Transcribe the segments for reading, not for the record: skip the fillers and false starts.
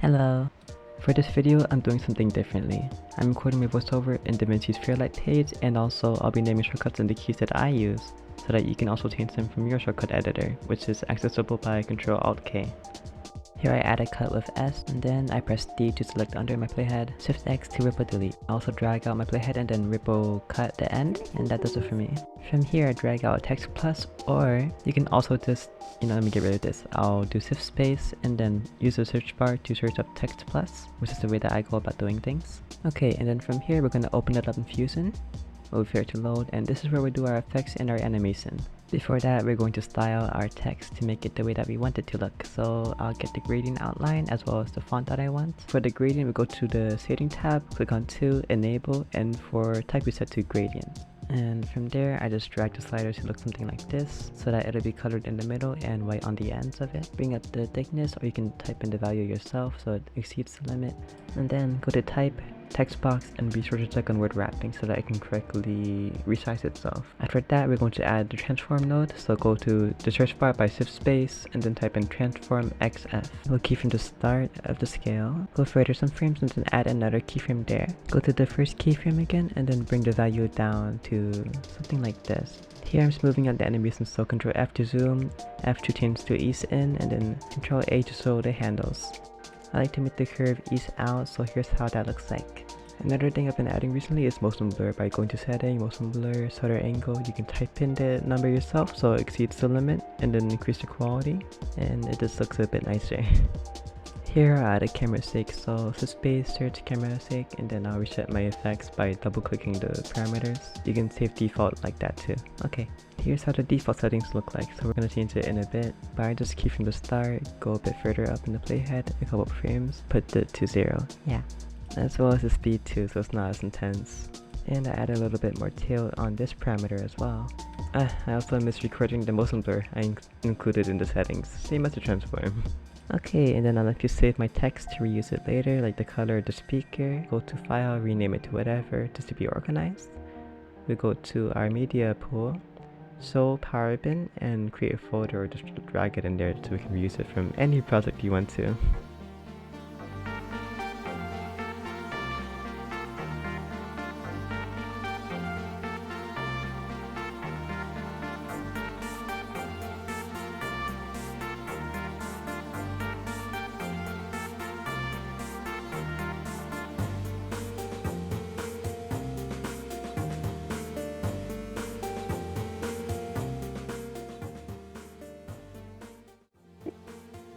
Hello! For this video, I'm doing something differently. I'm recording my voiceover in DaVinci's Fairlight page, and also I'll be naming shortcuts in the keys that I use, so that you can also change them from your shortcut editor, which is accessible by Ctrl-Alt-K. Here I add a cut with S, and then I press D to select under my playhead, Shift X to ripple delete. I also drag out my playhead and then ripple cut the end, and that does it for me. From here I drag out text plus, or you can also just, let me get rid of this. I'll do shift space and then use the search bar to search up text plus, which is the way that I go about doing things. Okay, and then from here we're going to open it up in Fusion, move here to load, and this is where we do our effects and our animation. Before that, we're going to style our text to make it the way that we want it to look. So I'll get the gradient outline as well as the font that I want. For the gradient, we go to the shading tab, click on 2, enable, and for type we set to gradient. And from there, I just drag the slider to look something like this, so that it'll be colored in the middle and white on the ends of it. Bring up the thickness, or you can type in the value yourself so it exceeds the limit. And then go to type, text box, and be sure to check on word wrapping so that it can correctly resize itself. After that, we're going to add the transform node, so go to the search bar by shift space and then type in transform XF. We'll keyframe the start of the scale, go further some frames and then add another keyframe there. Go to the first keyframe again and then bring the value down to something like this. Here I'm smoothing out the animation, so Ctrl F to zoom, F to change to ease in, and then Ctrl A to show the handles. I like to make the curve ease out, so here's how that looks like. Another thing I've been adding recently is motion blur. By going to setting, motion blur, shutter angle, you can type in the number yourself so it exceeds the limit and then increase the quality, and it just looks a bit nicer. Here I add a camera shake, so space, search camera shake, and then I'll reset my effects by double clicking the parameters. You can save default like that too. Okay, here's how the default settings look like, so we're gonna change it in a bit. But I just key from the start, go a bit further up in the playhead, a couple frames, put it to 0. Yeah. As well as the speed too, so it's not as intense. And I add a little bit more tail on this parameter as well. I also missed recording the motion blur I included in the settings, same as the transform. Okay, and then I'll let you save my text to reuse it later, like the color of the speaker. Go to file, rename it to whatever, just to be organized. We go to our media pool, show power bin, and create a folder, or just drag it in there so we can reuse it from any project you want to.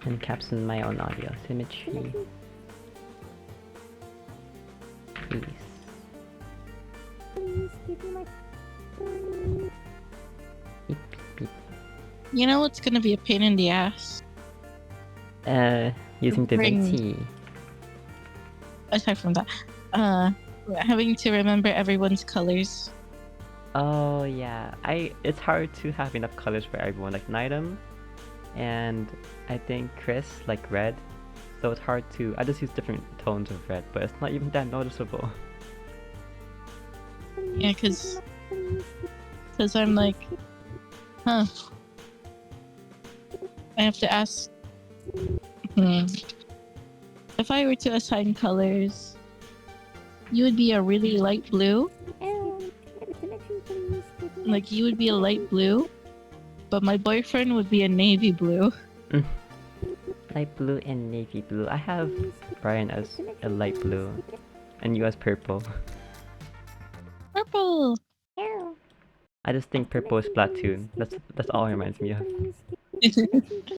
And caption my own audio. Symmetry. Please. Beep, beep. You know what's gonna be a pain in the ass? Using davinci. Aside from that, having to remember everyone's colors. Oh yeah, it's hard to have enough colors for everyone. Like Nidum and I think Chris like red, so it's hard to. I just use different tones of red, but it's not even that noticeable. Yeah, cause I'm like, huh. I have to ask. If I were to assign colors, you would be a really light blue. Like you would be a light blue, but my boyfriend would be a navy blue. Light blue and navy blue. I have Brian as a light blue, and you as purple. Purple. I just think purple is Splatoon. That's all it reminds me of.